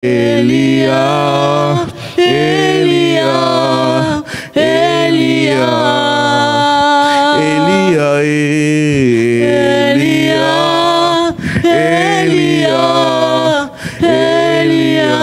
Elia, Elia, Elia, Elia, Elia, Elia, Elia.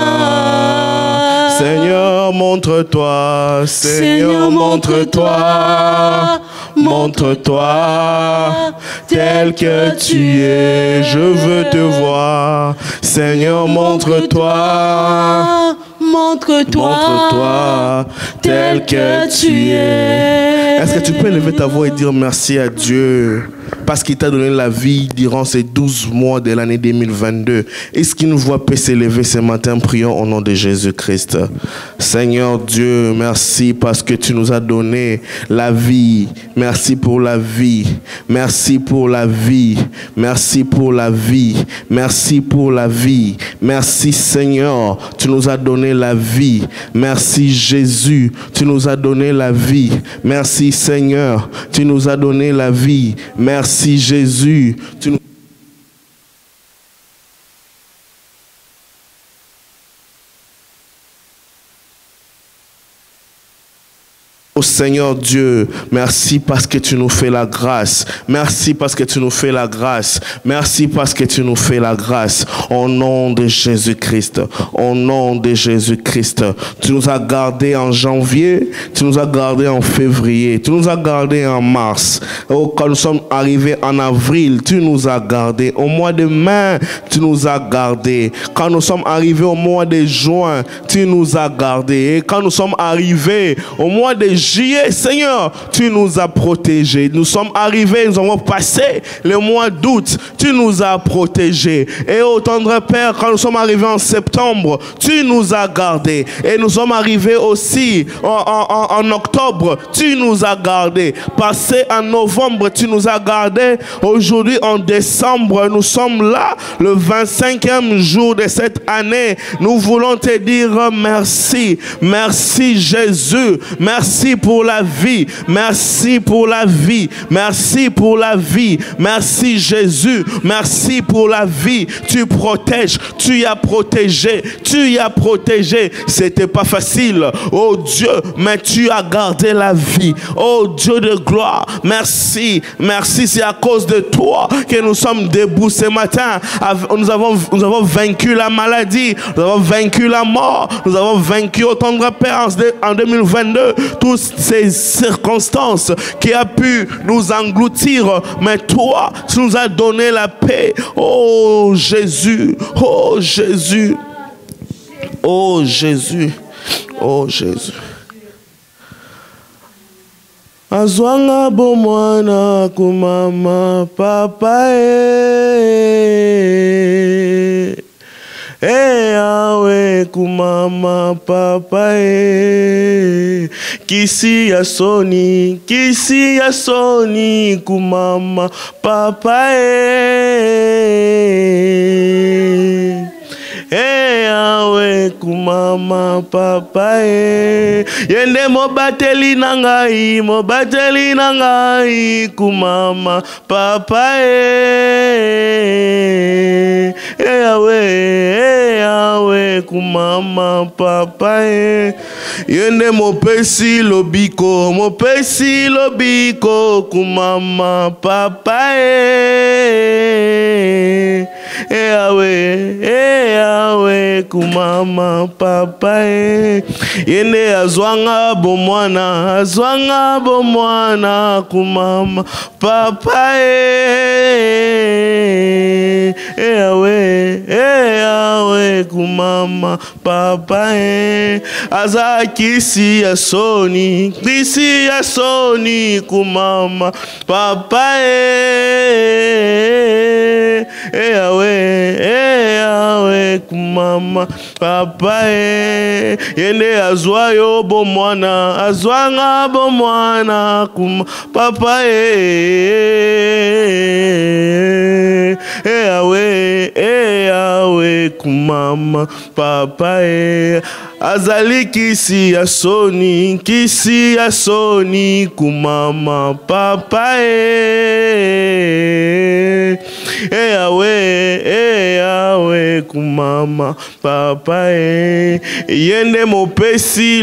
Seigneur, montre-toi, Seigneur, montre-toi. Montre-toi tel que tu es, je veux te voir. Seigneur, montre-toi. Montre-toi tel que tu es. Est-ce que tu peux lever ta voix et dire merci à Dieu parce qu'il t'a donné la vie durant ces 12 mois de l'année 2022. Est-ce qu'il nous voit peut s'élever ce matin? Prions au nom de Jésus-Christ. Seigneur Dieu, merci parce que tu nous as donné la vie. Merci pour la vie. Merci pour la vie. Merci pour la vie. Merci pour la vie. Merci Seigneur, tu nous as donné la vie. Merci Jésus, tu nous as donné la vie. Merci Seigneur, tu nous as donné la vie. Merci Jésus, tu nous... Oh Seigneur Dieu, merci parce que tu nous fais la grâce. Merci parce que tu nous fais la grâce. Merci parce que tu nous fais la grâce. Au nom de Jésus-Christ. Au nom de Jésus-Christ. Tu nous as gardés en janvier. Tu nous as gardés en février. Tu nous as gardés en mars. Oh, quand nous sommes arrivés en avril, tu nous as gardés. Au mois de mai, tu nous as gardés. Quand nous sommes arrivés au mois de juin, tu nous as gardés. Et quand nous sommes arrivés au mois de juillet, Seigneur, tu nous as protégés. Nous sommes arrivés, nous avons passé le mois d'août, tu nous as protégés. Et au tendre Père, quand nous sommes arrivés en septembre, tu nous as gardés. Et nous sommes arrivés aussi en octobre, tu nous as gardés. Passé en novembre, tu nous as gardés. Aujourd'hui, en décembre, nous sommes là, le 25e jour de cette année. Nous voulons te dire merci. Merci Jésus. Merci pour la vie. Merci pour la vie. Merci pour la vie. Merci Jésus. Merci pour la vie. Tu protèges. Tu as protégé. Tu as protégé. C'était pas facile. Oh Dieu, mais tu as gardé la vie. Oh Dieu de gloire. Merci. Merci. C'est à cause de toi que nous sommes debout ce matin. Nous avons vaincu la maladie. Nous avons vaincu la mort. Nous avons vaincu autant de Père en 2022. Toutes ces circonstances qui a pu nous engloutir, mais toi, tu nous as donné la paix. Oh Jésus, oh Jésus, oh Jésus, oh Jésus. Azwanga bomwana kumama papa awe kumama papa kisi ya soni kumama papa awe kumama papa yende mobateli nangai kumama papa awe kumama papa yende mopesi lobiko kumama papa awe kumama papa yende azwanga bomwana kumama papa awe kumama papa aza kisi ya soni kumama papa awe kumama papa yende azwayo azwanga bomwana kuma papa awe kumama papa azali kisi ya soni kumama papa awe kumama papa yende mopesi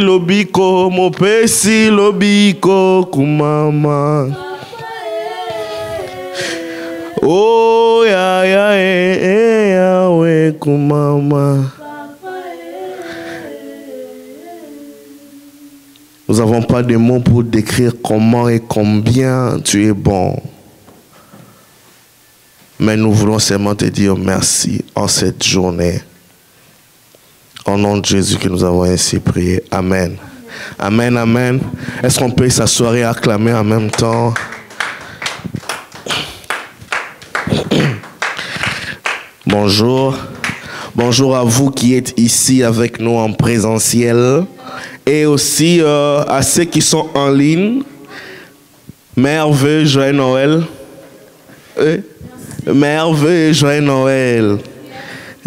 lobiko kumama oh ya yawe kumama. Nous n'avons pas de mots pour décrire comment et combien tu es bon. Mais nous voulons seulement te dire merci en cette journée. Au nom de Jésus que nous avons ainsi prié. Amen. Amen, amen. Est-ce qu'on peut s'asseoir et acclamer en même temps? Bonjour. Bonjour à vous qui êtes ici avec nous en présentiel. Et aussi à ceux qui sont en ligne. Merveilleux, joyeux Noël. Merveilleux, joyeux Noël.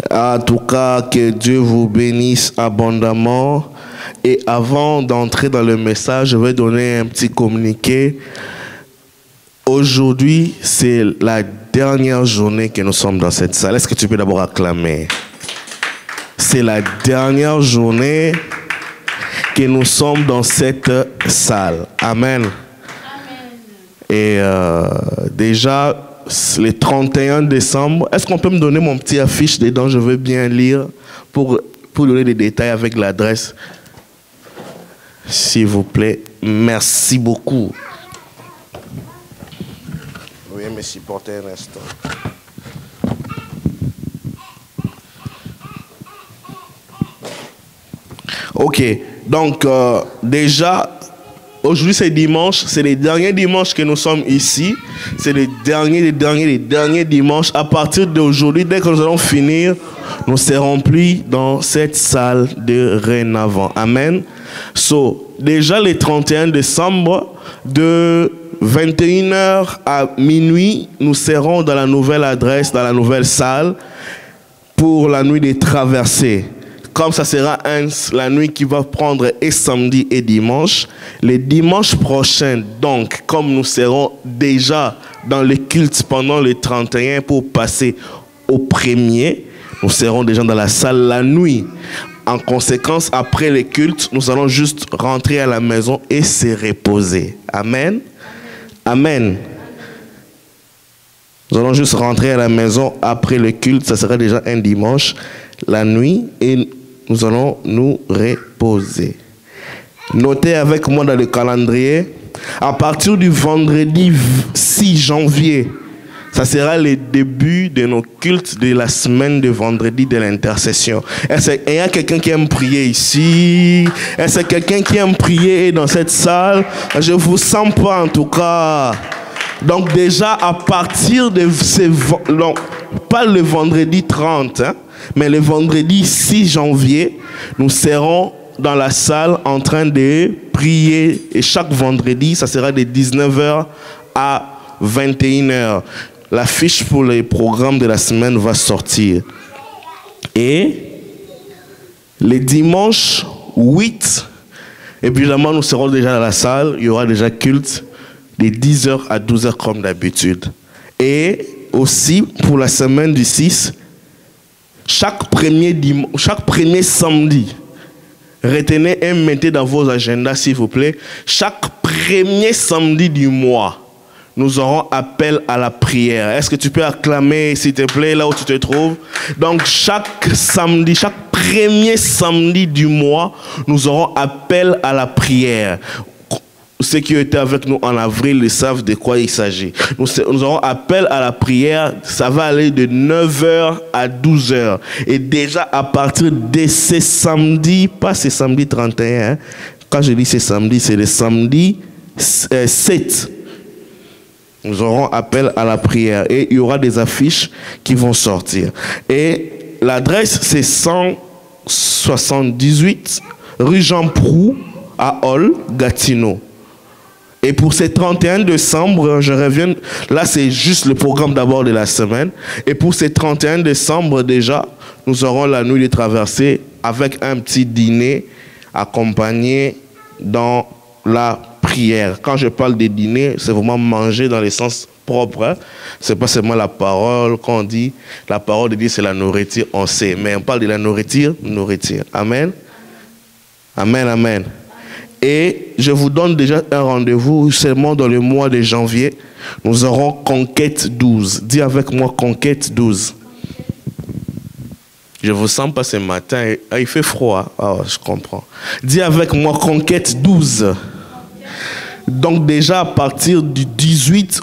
En tout cas, que Dieu vous bénisse abondamment. Et avant d'entrer dans le message, je vais donner un petit communiqué. Aujourd'hui, c'est la dernière journée que nous sommes dans cette salle. Est-ce que tu peux d'abord acclamer? C'est la dernière journée que nous sommes dans cette salle. Amen. Amen. Et déjà, le 31 décembre, est-ce qu'on peut me donner mon petit affiche dedans? Je veux bien lire pour donner des détails avec l'adresse. S'il vous plaît. Merci beaucoup. Oui, mais supportez un instant. Ok, donc déjà, aujourd'hui c'est dimanche, c'est les derniers dimanches que nous sommes ici. C'est les derniers dimanches. À partir d'aujourd'hui, dès que nous allons finir, nous serons plus dans cette salle de Rénavant. Amen. So, déjà le 31 décembre, de 21h à minuit, nous serons dans la nouvelle adresse, dans la nouvelle salle, pour la nuit des traversées. Comme ça sera la nuit qui va prendre et samedi et dimanche. Les dimanches prochains, donc, comme nous serons déjà dans le culte pendant le 31 pour passer au premier, nous serons déjà dans la salle la nuit. En conséquence, après le culte, nous allons juste rentrer à la maison et se reposer. Amen. Amen. Nous allons juste rentrer à la maison après le culte. Ça sera déjà un dimanche, la nuit, et nous allons nous reposer. Notez avec moi dans le calendrier, à partir du vendredi 6 janvier, ça sera le début de nos cultes de la semaine de vendredi de l'intercession. Est-ce qu'il y a quelqu'un qui aime prier ici? Est-ce qu'il y a quelqu'un qui aime prier dans cette salle? Je ne vous sens pas en tout cas. Donc déjà, à partir de ces... Non, pas le vendredi 30, hein, mais le vendredi 6 janvier, nous serons dans la salle en train de prier. Et chaque vendredi, ça sera de 19h à 21h. La fiche pour les programmes de la semaine va sortir. Et les dimanches 8, évidemment, nous serons déjà dans la salle. Il y aura déjà culte de 10h à 12h comme d'habitude. Et aussi, pour la semaine du 6, chaque premier samedi, retenez et mettez dans vos agendas, s'il vous plaît, chaque premier samedi du mois, nous aurons appel à la prière. Est-ce que tu peux acclamer, s'il te plaît, là où tu te trouves? Donc, chaque samedi, chaque premier samedi du mois, nous aurons appel à la prière. Ceux qui étaient avec nous en avril, ils savent de quoi il s'agit. Nous aurons appel à la prière. Ça va aller de 9h à 12h. Et déjà, à partir de ce samedi, pas ce samedi 31, hein, quand je dis ce samedi, c'est le samedi 7. Nous aurons appel à la prière et il y aura des affiches qui vont sortir. Et l'adresse, c'est 178 rue Jean Proulx à Hall, Gatineau. Et pour ce 31 décembre, je reviens, là c'est juste le programme d'abord de la semaine. Et pour ce 31 décembre déjà, nous aurons la nuit des traversées avec un petit dîner accompagné dans la prière. Quand je parle de dîner, c'est vraiment manger dans le sens propre. Hein? Ce n'est pas seulement la parole. Quand on dit la parole de Dieu, c'est la nourriture, on sait. Mais on parle de la nourriture, nourriture. Amen. Amen, amen. Et je vous donne déjà un rendez-vous seulement dans le mois de janvier. Nous aurons Conquête 12. Dis avec moi Conquête 12. Je ne vous sens pas ce matin. Il fait froid. Ah, je comprends. Dis avec moi Conquête 12. Donc déjà à partir du 18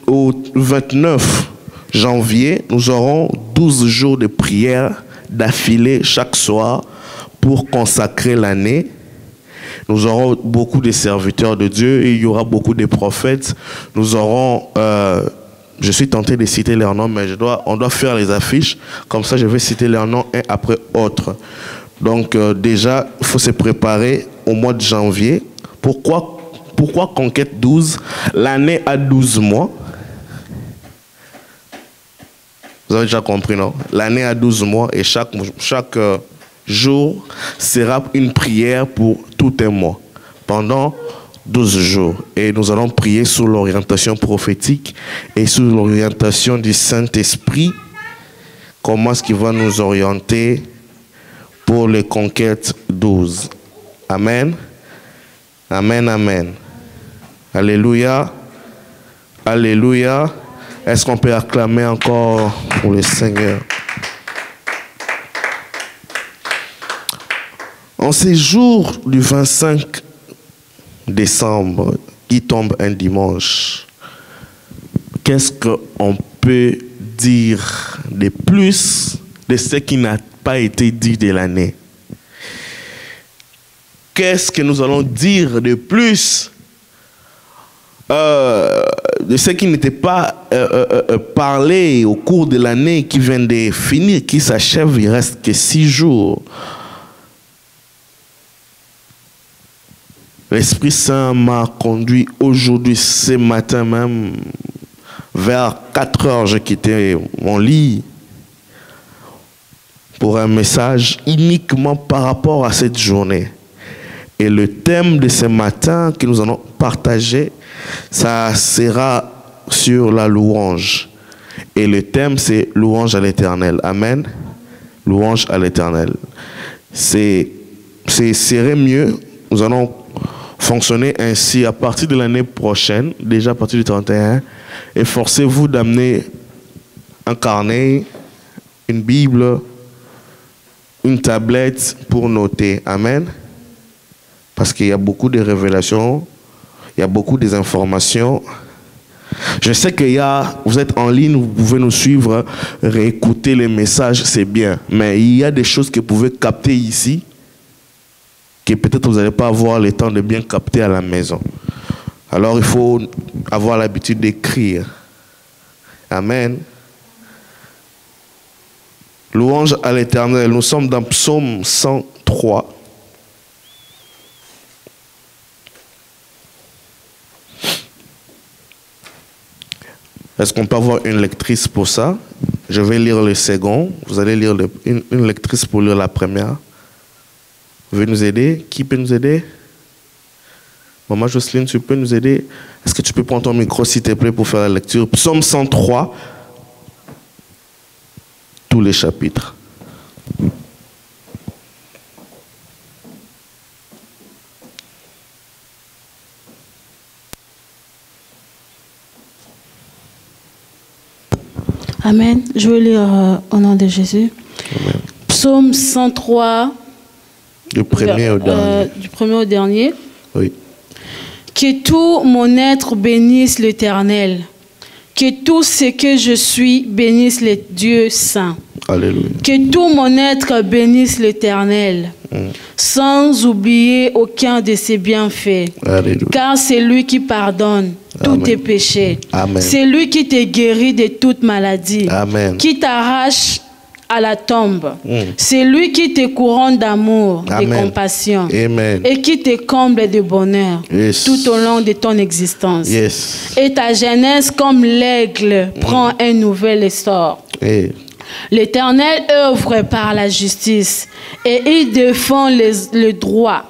au 29 janvier, nous aurons 12 jours de prière d'affilée chaque soir pour consacrer l'année. Nous aurons beaucoup de serviteurs de Dieu et il y aura beaucoup de prophètes. Nous aurons, je suis tenté de citer leurs noms, mais on doit faire les affiches. Comme ça, je vais citer leurs noms un après autre. Donc déjà, il faut se préparer au mois de janvier. Pourquoi Conquête 12? L'année a 12 mois. Vous avez déjà compris, non? L'année a 12 mois et chaque jour sera une prière pour tout un mois, pendant 12 jours. Et nous allons prier sous l'orientation prophétique et sous l'orientation du Saint-Esprit. Comment est-ce qu'il va nous orienter pour les conquêtes 12. Amen. Amen, amen. Alléluia. Alléluia. Est-ce qu'on peut acclamer encore pour le Seigneur? En ces jours du 25 décembre, qui tombe un dimanche, qu'est-ce qu'on peut dire de plus de ce qui n'a pas été dit de l'année? Qu'est-ce que nous allons dire de plus de ce qui n'était pas parlé au cours de l'année qui vient de finir, qui s'achève? Il reste que 6 jours. L'Esprit Saint m'a conduit aujourd'hui, ce matin même, vers 4 heures, j'ai quitté mon lit pour un message uniquement par rapport à cette journée. Et le thème de ce matin que nous allons partager, ça sera sur la louange. Et le thème, c'est louange à l'Éternel. Amen. Louange à l'Éternel. C'est serait mieux, nous allons fonctionner ainsi à partir de l'année prochaine, déjà à partir du 31, et forcez-vous d'amener un carnet, une Bible, une tablette pour noter. Amen. Parce qu'il y a beaucoup de révélations, il y a beaucoup d'informations. Je sais vous êtes en ligne, vous pouvez nous suivre, réécouter les messages, c'est bien. Mais il y a des choses que vous pouvez capter ici, que peut-être vous n'allez pas avoir le temps de bien capter à la maison. Alors il faut avoir l'habitude d'écrire. Amen. Louange à l'Éternel. Nous sommes dans Psaume 103. Est-ce qu'on peut avoir une lectrice pour ça? Je vais lire le second. Vous allez lire une lectrice pour lire la première. Vous pouvez nous aider? Qui peut nous aider? Maman Jocelyne, tu peux nous aider? Est-ce que tu peux prendre ton micro, s'il te plaît, pour faire la lecture? Psaume 103, tous les chapitres. Amen. Je vais lire au nom de Jésus. Amen. Psaume 103. Du premier au dernier. Du premier au dernier. Oui. Que tout mon être bénisse l'Éternel. Que tout ce que je suis bénisse le Dieu saint. Alléluia. Que tout mon être bénisse l'Éternel. Sans oublier aucun de ses bienfaits. Alléluia. Car c'est lui qui pardonne tous tes péchés. Amen. C'est lui qui te guérit de toute maladie. Amen. Qui t'arrache à la tombe. C'est lui qui te couronne d'amour, de compassion. Amen. Et qui te comble de bonheur tout au long de ton existence. Et ta jeunesse, comme l'aigle, prend un nouvel essor. L'Éternel œuvre par la justice et il défend le droit.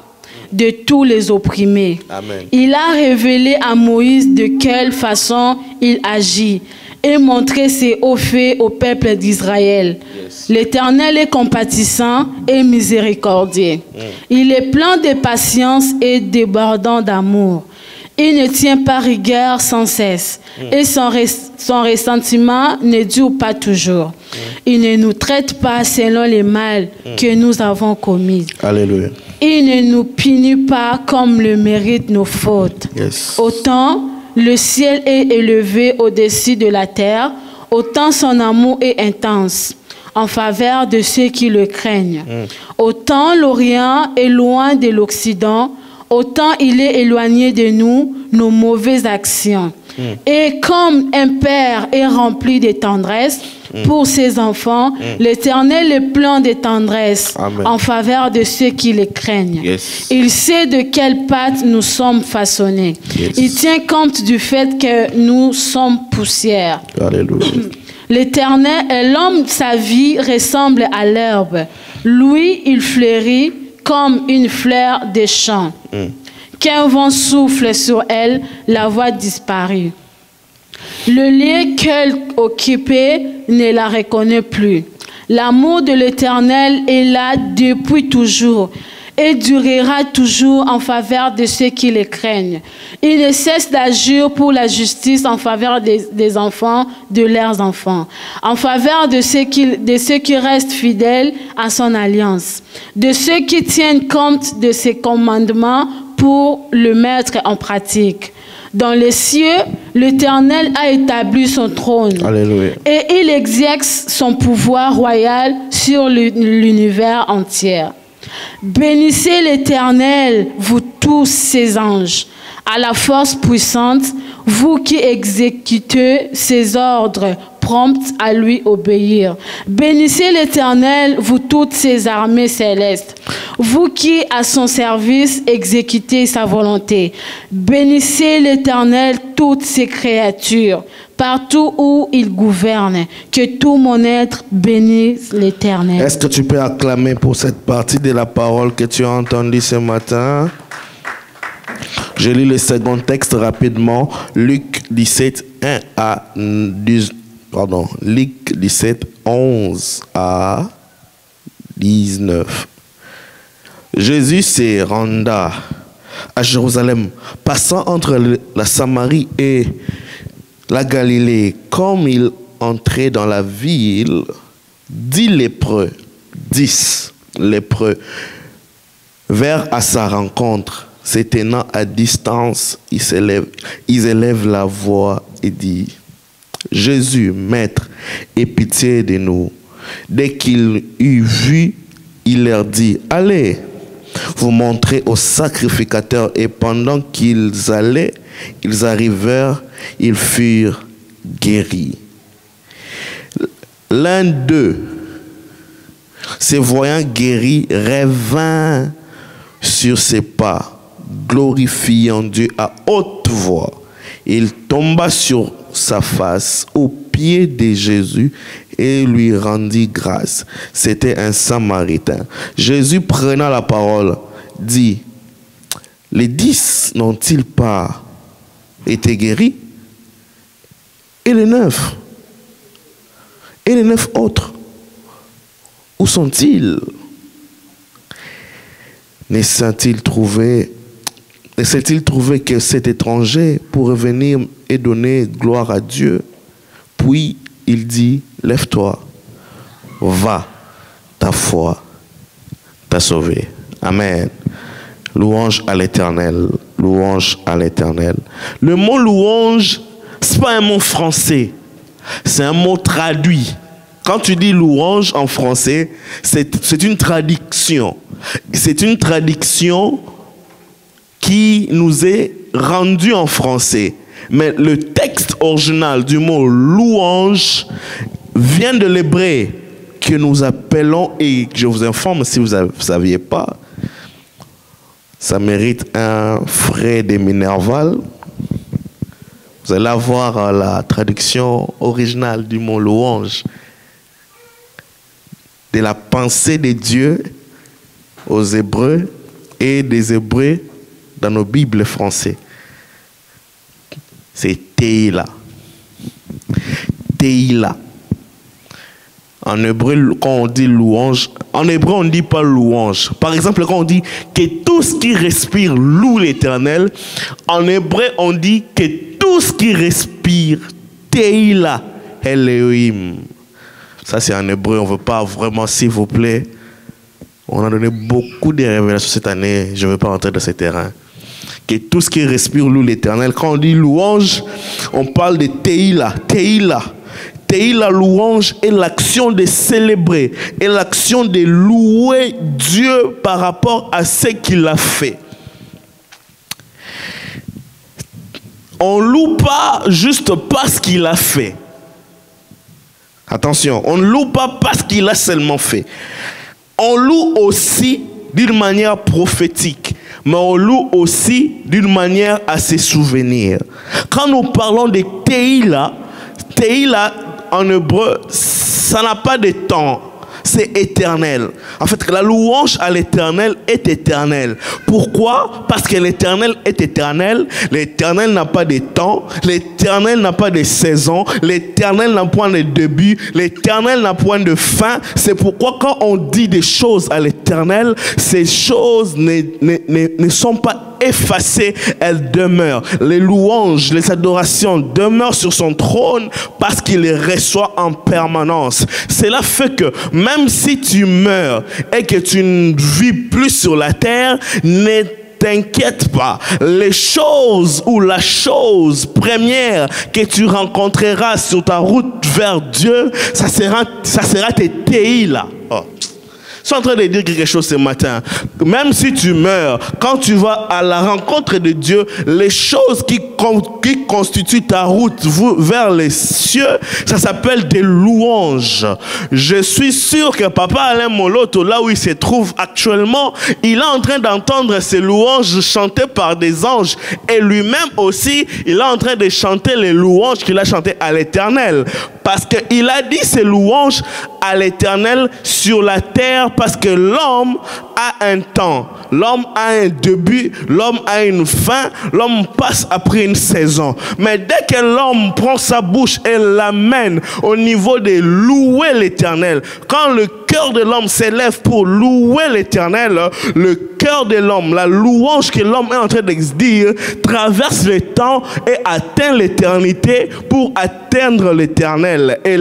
de tous les opprimés. Amen. Il a révélé à Moïse de quelle façon il agit et montré ses hauts faits au peuple d'Israël. Yes. L'Éternel est compatissant et miséricordieux. Il est plein de patience et débordant d'amour. Il ne tient pas rigueur sans cesse et son ressentiment ne dure pas toujours. Il ne nous traite pas selon les mal que nous avons commis. Alléluia. Il ne nous punit pas comme le méritent nos fautes. Yes. Autant le ciel est élevé au-dessus de la terre, autant son amour est intense en faveur de ceux qui le craignent. Autant l'Orient est loin de l'Occident, autant il est éloigné de nous nos mauvaises actions. Et comme un père est rempli de tendresse pour ses enfants, l'Éternel est plein de tendresse en faveur de ceux qui le craignent. Yes. Il sait de quelle pâte nous sommes façonnés. Yes. Il tient compte du fait que nous sommes poussière. Alléluia. L'Éternel, l'homme, sa vie ressemble à l'herbe. Lui, il fleurit comme une fleur des champs. Qu'un vent souffle sur elle, la voix disparut. Le lieu qu'elle occupait ne la reconnaît plus. L'amour de l'Éternel est là depuis toujours et durera toujours en faveur de ceux qui le craignent. Il ne cesse d'agir pour la justice en faveur des enfants, de leurs enfants, en faveur de ceux qui restent fidèles à son alliance, de ceux qui tiennent compte de ses commandements pour le mettre en pratique. Dans les cieux, l'Éternel a établi son trône. Alléluia. Et il exerce son pouvoir royal sur l'univers entier. Bénissez l'Éternel, vous tous ses anges, à la force puissante, vous qui exécutez ses ordres, promptes à lui obéir. Bénissez l'Éternel, vous toutes ses armées célestes, vous qui à son service exécutez sa volonté. Bénissez l'Éternel, toutes ses créatures, partout où il gouverne. Que tout mon être bénisse l'Éternel. Est-ce que tu peux acclamer pour cette partie de la parole que tu as entendue ce matin? Je lis le second texte rapidement. Luc 17, 1 à 10. Pardon, Luc 17, 11 à 19. Jésus se renda à Jérusalem, passant entre la Samarie et la Galilée. Comme il entrait dans la ville, 10 lépreux vinrent à sa rencontre. Se tenant à distance, ils élèvent la voix et disent: Jésus, Maître, aie pitié de nous. Dès qu'il eut vu, il leur dit: Allez, vous montrez au sacrificateur. Et pendant qu'ils allaient, ils arrivèrent, ils furent guéris. L'un d'eux, se voyant guéri, revint sur ses pas, glorifiant Dieu à haute voix. Il tomba sur sa face aux pieds de Jésus et lui rendit grâce. C'était un Samaritain. Jésus, prenant la parole, dit: les 10 n'ont-ils pas été guéris? Et les 9? Et les 9 autres, où sont-ils? Ne s'est-il trouvé que cet étranger pour revenir et donner gloire à Dieu? Puis il dit: lève-toi, va, ta foi t'a sauvé. Amen. Louange à l'Éternel. Louange à l'Éternel. Le mot louange, ce n'est pas un mot français, c'est un mot traduit. Quand tu dis louange en français, c'est une traduction. C'est une traduction qui nous est rendue en français. Mais le texte original du mot louange vient de l'hébreu que nous appelons, et je vous informe si vous ne saviez pas, ça mérite un frais de Minerval. Vous allez avoir la traduction originale du mot louange, de la pensée de Dieu aux Hébreux et des Hébreux dans nos Bibles françaises. C'est Teila. Teila. En hébreu, quand on dit louange, en hébreu, on ne dit pas louange. Par exemple, quand on dit que tout ce qui respire loue l'Éternel, en hébreu, on dit que tout ce qui respire, Teila Elohim. Ça, c'est en hébreu. On ne veut pas vraiment, s'il vous plaît. On a donné beaucoup de révélations cette année. Je ne veux pas entrer dans ce terrain. Que tout ce qui respire loue l'Éternel. Quand on dit louange, on parle de Teila. Teila. La louange est l'action de célébrer, et l'action de louer Dieu par rapport à ce qu'il a fait. On ne loue pas juste parce qu'il a fait. Attention, on ne loue pas parce qu'il a seulement fait. On loue aussi d'une manière prophétique, mais on loue aussi d'une manière à se souvenir. Quand nous parlons de Teila, en hébreu, ça n'a pas de temps, c'est éternel. En fait, la louange à l'Éternel est éternelle. Pourquoi? Parce que l'Éternel est éternel. L'Éternel n'a pas de temps. L'Éternel n'a pas de saison. L'Éternel n'a point de début. L'Éternel n'a point de fin. C'est pourquoi quand on dit des choses à l'Éternel, ces choses ne sont pas effacées, elles demeurent. Les louanges, les adorations demeurent sur son trône parce qu'il les reçoit en permanence. Cela fait que même si tu meurs et que tu ne vis plus sur la terre, ne t'inquiète pas. Les choses ou la chose première que tu rencontreras sur ta route vers Dieu, ça sera tes Teila. Oh. Je suis en train de dire quelque chose ce matin. Même si tu meurs, quand tu vas à la rencontre de Dieu, les choses qui constituent ta route vers les cieux, ça s'appelle des louanges. Je suis sûr que Papa Alain Moloto, là où il se trouve actuellement, il est en train d'entendre ces louanges chantées par des anges. Et lui-même aussi, il est en train de chanter les louanges qu'il a chantées à l'Éternel. Parce qu'il a dit ces louanges à l'Éternel sur la terre, parce que l'homme a un temps, l'homme a un début, l'homme a une fin, l'homme passe après une saison. Mais dès que l'homme prend sa bouche et l'amène au niveau de louer l'Éternel, quand le cœur de l'homme s'élève pour louer l'Éternel, le cœur de l'homme, la louange que l'homme est en train de dire, traverse le temps et atteint l'éternité pour atteindre l'Éternel. Et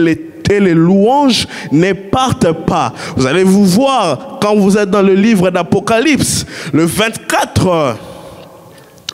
les louanges ne partent pas. Vous allez vous voir quand vous êtes dans le livre d'Apocalypse, le 24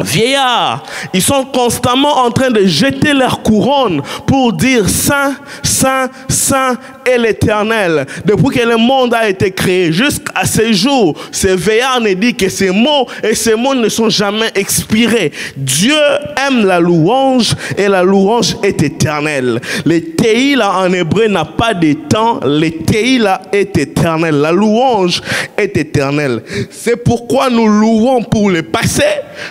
vieillards, ils sont constamment en train de jeter leur couronne pour dire Saint, Saint, Saint est l'Éternel. Depuis que le monde a été créé jusqu'à ce jour, ces vieillards ne disent que ces mots et ces mots ne sont jamais expirés. Dieu aime la louange et la louange est éternelle. Le Teila en hébreu n'a pas de temps, le Teila est éternel. La louange est éternelle. C'est pourquoi nous louons pour le passé,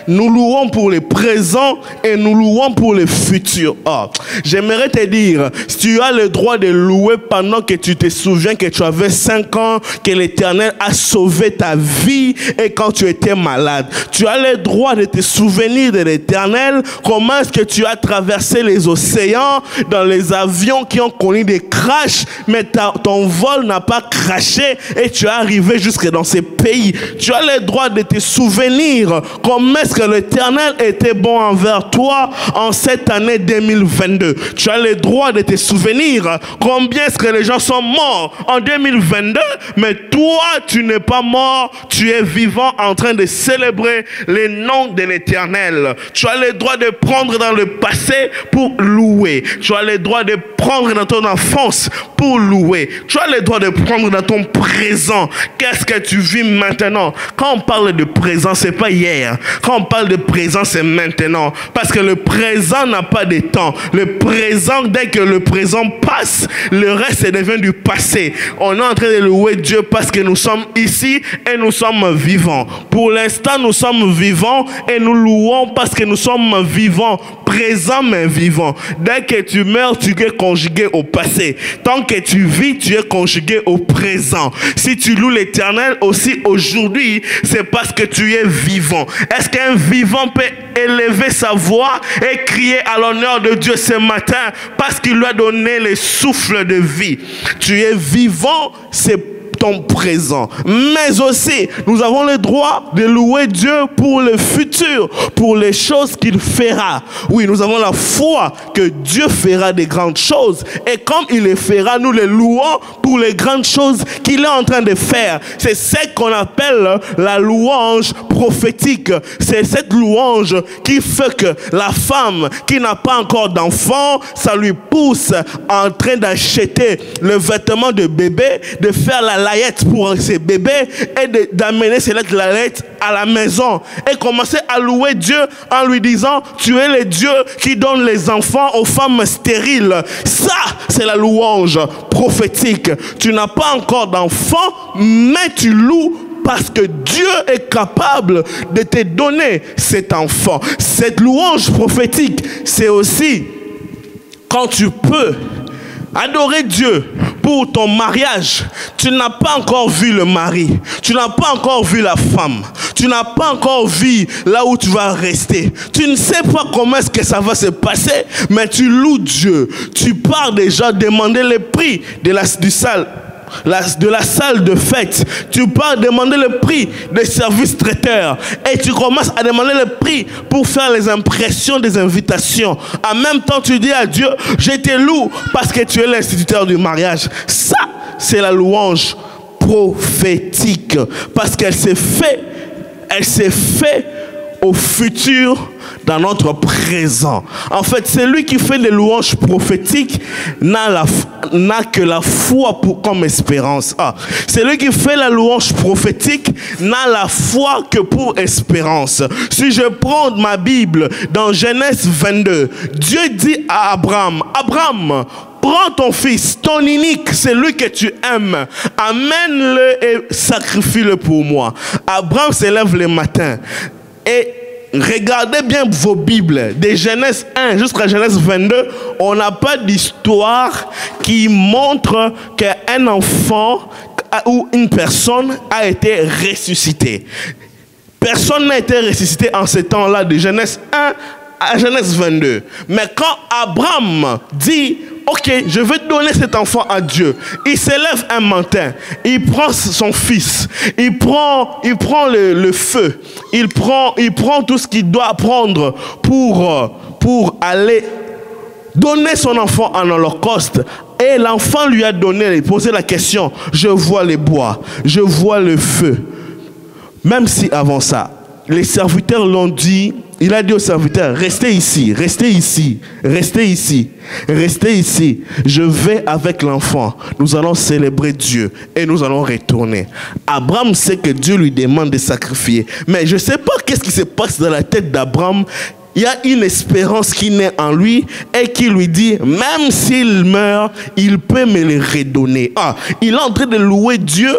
nous louons pour le présent et nous louons pour le futur. Oh, j'aimerais te dire, si tu as le droit de louer pendant que tu te souviens que tu avais 5 ans, que l'Éternel a sauvé ta vie et quand tu étais malade. Tu as le droit de te souvenir de l'Éternel, comment est-ce que tu as traversé les océans dans les avions qui ont connu des crashs, mais ton vol n'a pas crashé et tu es arrivé jusque dans ces pays. Tu as le droit de te souvenir comment est-ce que l'Éternel était bon envers toi en cette année 2022. Tu as le droit de te souvenir combien est-ce que les gens sont morts en 2022, mais toi tu n'es pas mort, tu es vivant en train de célébrer les noms de l'Éternel. Tu as le droit de prendre dans le passé pour louer. Tu as le droit de prendre dans ton enfance pour louer. Tu as le droit de prendre dans ton présent. Qu'est-ce que tu vis maintenant? Quand on parle de présent, c'est pas hier. Quand on parle de présent, c'est maintenant. Parce que le présent n'a pas de temps. Le présent, dès que le présent passe, le reste devient du passé. On est en train de louer Dieu parce que nous sommes ici et nous sommes vivants. Pour l'instant, nous sommes vivants et nous louons parce que nous sommes vivants. présent mais vivant. Dès que tu meurs, tu es conjugué au passé. Tant que tu vis, tu es conjugué au présent. Si tu loues l'Éternel aussi aujourd'hui, c'est parce que tu es vivant. Est-ce qu'un vivant peut élever sa voix et crier à l'honneur de Dieu ce matin parce qu'il lui a donné le souffle de vie? Tu es vivant, c'est ton présent. Mais aussi, nous avons le droit de louer Dieu pour le futur, pour les choses qu'il fera. Oui, nous avons la foi que Dieu fera des grandes choses. Et comme il les fera, nous les louons pour les grandes choses qu'il est en train de faire. C'est ce qu'on appelle la louange prophétique. C'est cette louange qui fait que la femme qui n'a pas encore d'enfant, ça lui pousse en train d'acheter le vêtement de bébé, de faire la layette pour ses bébés et d'amener ces layette à la maison et commencer à louer Dieu en lui disant: tu es le Dieu qui donne les enfants aux femmes stériles. Ça, c'est la louange prophétique. Tu n'as pas encore d'enfant, mais tu loues parce que Dieu est capable de te donner cet enfant. Cette louange prophétique, c'est aussi quand tu peux adorer Dieu pour ton mariage. Tu n'as pas encore vu le mari, tu n'as pas encore vu la femme, tu n'as pas encore vu là où tu vas rester, tu ne sais pas comment est-ce que ça va se passer, mais tu loues Dieu. Tu pars déjà demander les prix de la salle de fête, tu pars demander le prix des services traiteurs et tu commences à demander le prix pour faire les impressions des invitations. En même temps, tu dis à Dieu: je te loue parce que tu es l'instituteur du mariage. Ça, c'est la louange prophétique parce qu'elle s'est fait au futur dans notre présent. En fait, celui qui fait des louanges prophétiques n'a que la foi comme espérance. Celui qui fait la louange prophétique n'a la foi que pour espérance. Si je prends ma Bible dans Genèse 22, Dieu dit à Abraham: Abraham, prends ton fils, ton unique, celui que tu aimes, amène-le et sacrifie-le pour moi. Abraham se lève le matin et regardez bien vos Bibles, de Genèse 1 jusqu'à Genèse 22, on n'a pas d'histoire qui montre qu'un enfant ou une personne a été ressuscité. Personne n'a été ressuscité en ce temps-là, de Genèse 1 à Genèse 22. Mais quand Abraham dit: ok, je vais donner cet enfant à Dieu, il se lève un matin, il prend son fils, il prend le feu, il prend tout ce qu'il doit prendre pour aller donner son enfant en holocauste. Et l'enfant lui a posé la question: je vois les bois, je vois le feu. Même si avant ça, les serviteurs l'ont dit, il a dit aux serviteurs: restez ici, restez ici, restez ici, restez ici. Je vais avec l'enfant. Nous allons célébrer Dieu et nous allons retourner. Abraham sait que Dieu lui demande de sacrifier. Mais je ne sais pas qu'est-ce qui se passe dans la tête d'Abraham. Il y a une espérance qui naît en lui et qui lui dit: même s'il meurt, il peut me le redonner. Il est en train de louer Dieu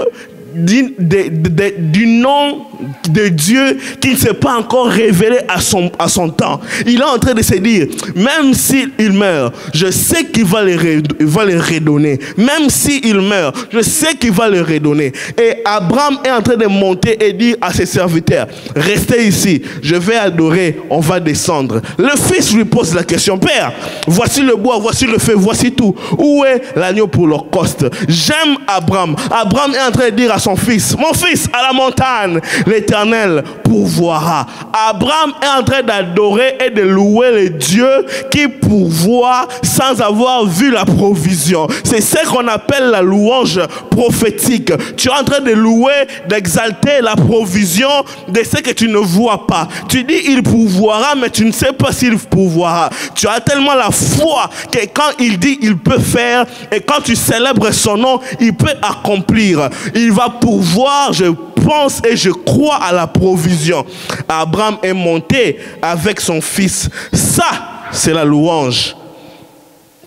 du nom de Dieu qui ne s'est pas encore révélé à son temps. Il est en train de se dire: même s'il meurt, je sais qu'il va le redonner. Même s'il meurt, je sais qu'il va le redonner. Et Abraham est en train de monter et dire à ses serviteurs: restez ici, je vais adorer, on va descendre. Le fils lui pose la question: Père, voici le bois, voici le feu, voici tout. Où est l'agneau pour l'holocauste? J'aime Abraham. Abraham est en train de dire à son fils: mon fils, à la montagne, l'Éternel pourvoira. Abraham est en train d'adorer et de louer le Dieu qui pourvoit sans avoir vu la provision. C'est ce qu'on appelle la louange prophétique. Tu es en train de louer, d'exalter la provision de ce que tu ne vois pas. Tu dis: il pourvoira, mais tu ne sais pas s'il pourvoira. Tu as tellement la foi que quand il dit, il peut faire, et quand tu célèbres son nom, il peut accomplir. Il va pourvoir, je pense et je crois à la provision. Abraham est monté avec son fils. Ça, c'est la louange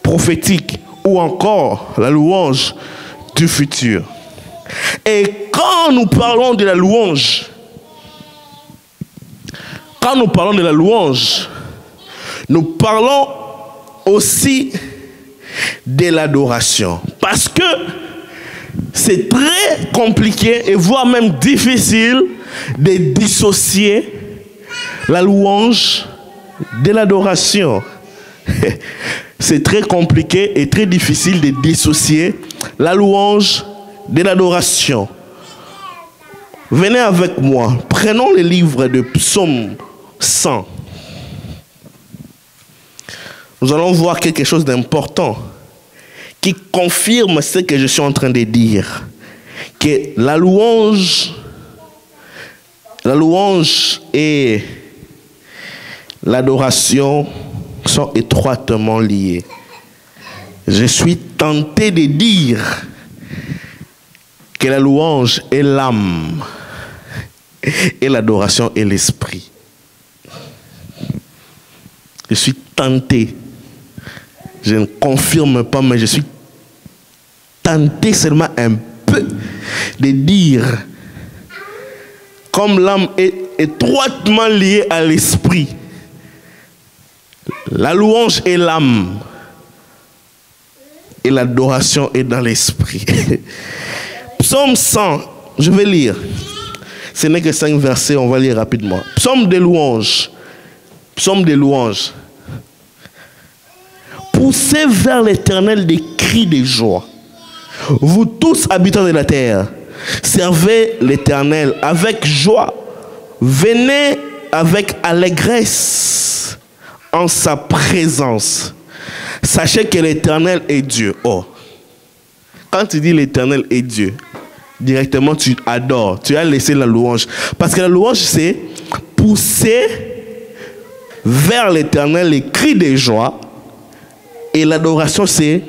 prophétique ou encore la louange du futur. Et quand nous parlons de la louange, Nous parlons aussi de l'adoration. Parce que c'est très compliqué et voire même difficile de dissocier la louange de l'adoration. C'est très compliqué et très difficile de dissocier la louange de l'adoration. Venez avec moi, prenons le livre de Psaume 100. Nous allons voir quelque chose d'important qui confirme ce que je suis en train de dire. Que la louange et l'adoration sont étroitement liés. Je suis tenté de dire que la louange est l'âme et l'adoration est l'esprit. Je suis tenté. Je ne confirme pas, mais je suis tenté seulement un peu de dire, comme l'âme est étroitement liée à l'esprit, la louange est l'âme et l'adoration est dans l'esprit. Psaume 100, je vais lire. Ce n'est que 5 versets, on va lire rapidement. Psaume de louange. Psaume de louange. Poussez vers l'Éternel des cris de joie. Vous tous habitants de la terre, servez l'Éternel avec joie. Venez avec allégresse en sa présence. Sachez que l'Éternel est Dieu. Oh. Quand tu dis l'Éternel est Dieu, directement tu adores. Tu as laissé la louange. Parce que la louange, c'est pousser vers l'Éternel les cris de joie. Et l'adoration, c'est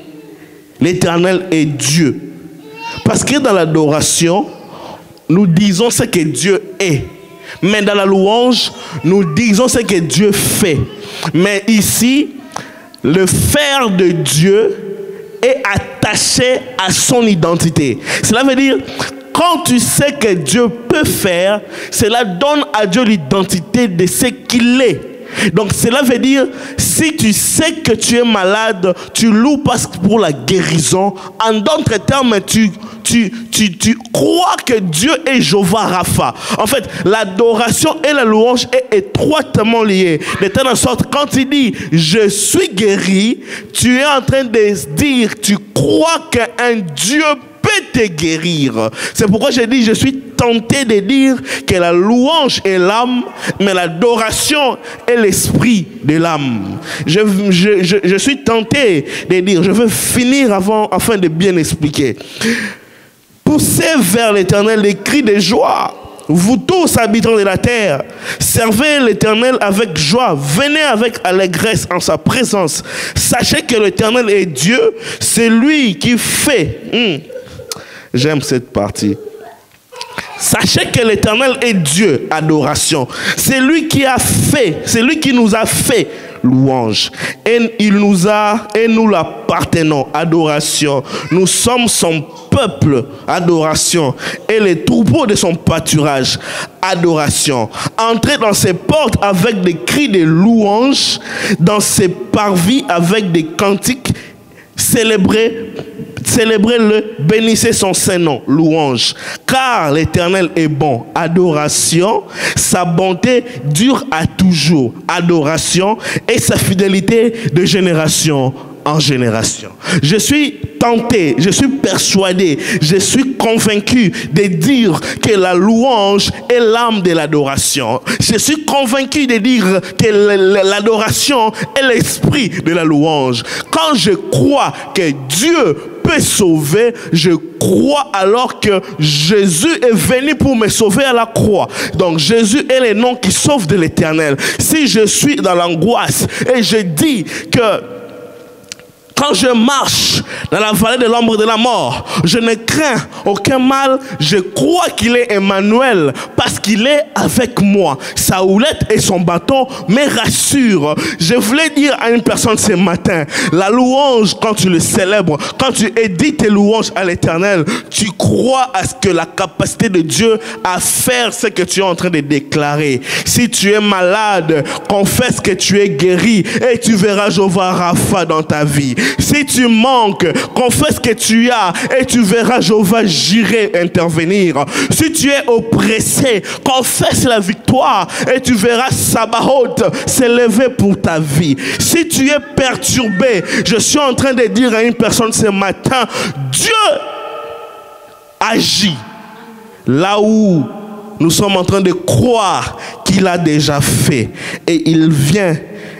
l'Éternel est Dieu. Parce que dans l'adoration, nous disons ce que Dieu est. Mais dans la louange, nous disons ce que Dieu fait. Mais ici, le faire de Dieu est attaché à son identité. Cela veut dire, quand tu sais que Dieu peut faire, cela donne à Dieu l'identité de ce qu'il est. Donc cela veut dire, si tu sais que tu es malade, tu loues parce que pour la guérison. En d'autres termes, tu crois que Dieu est Jéhovah Rapha. En fait, l'adoration et la louange est étroitement liées. De telle sorte, quand tu dis « je suis guéri », tu es en train de dire, tu crois qu'un Dieu peut te guérir. C'est pourquoi j'ai dit, je suis tenté de dire que la louange est l'âme, mais l'adoration est l'esprit de l'âme. Je suis tenté de dire, je veux finir afin de bien expliquer. Poussez vers l'Éternel les cris de joie. Vous tous habitants de la terre, servez l'Éternel avec joie. Venez avec allégresse en sa présence. Sachez que l'Éternel est Dieu. C'est lui qui fait. J'aime cette partie. Sachez que l'Éternel est Dieu, adoration. C'est lui qui a fait, c'est lui qui nous a fait louange. Et nous l'appartenons, adoration. Nous sommes son peuple, adoration. Et les troupeaux de son pâturage, adoration. Entrez dans ses portes avec des cris de louange, dans ses parvis avec des cantiques. Célébrez-le, bénissez son Saint-Nom, louange. Car l'Éternel est bon, adoration. Sa bonté dure à toujours, adoration. Et sa fidélité de génération en génération. Je suis tenté, je suis persuadé, je suis convaincu de dire que la louange est l'âme de l'adoration. Je suis convaincu de dire que l'adoration est l'esprit de la louange. Quand je crois que Dieu peut sauver, je crois alors que Jésus est venu pour me sauver à la croix. Donc Jésus est le nom qui sauve de l'Éternel. Si je suis dans l'angoisse et je dis que quand Quand je marche dans la vallée de l'ombre de la mort, je ne crains aucun mal. Je crois qu'il est Emmanuel parce qu'il est avec moi. Sa houlette et son bâton me rassurent. Je voulais dire à une personne ce matin, la louange, quand tu le célèbres, quand tu édites tes louanges à l'Éternel, tu crois à ce que la capacité de Dieu à faire ce que tu es en train de déclarer. Si tu es malade, confesse que tu es guéri et tu verras Jéhovah Rapha dans ta vie. Si tu manques, confesse que tu as et tu verras Jéhovah Jireh intervenir. Si tu es oppressé, confesse la victoire et tu verras Sabaoth s'élever pour ta vie. Si tu es perturbé, je suis en train de dire à une personne ce matin, Dieu agit là où nous sommes en train de croire qu'il a déjà fait et il vient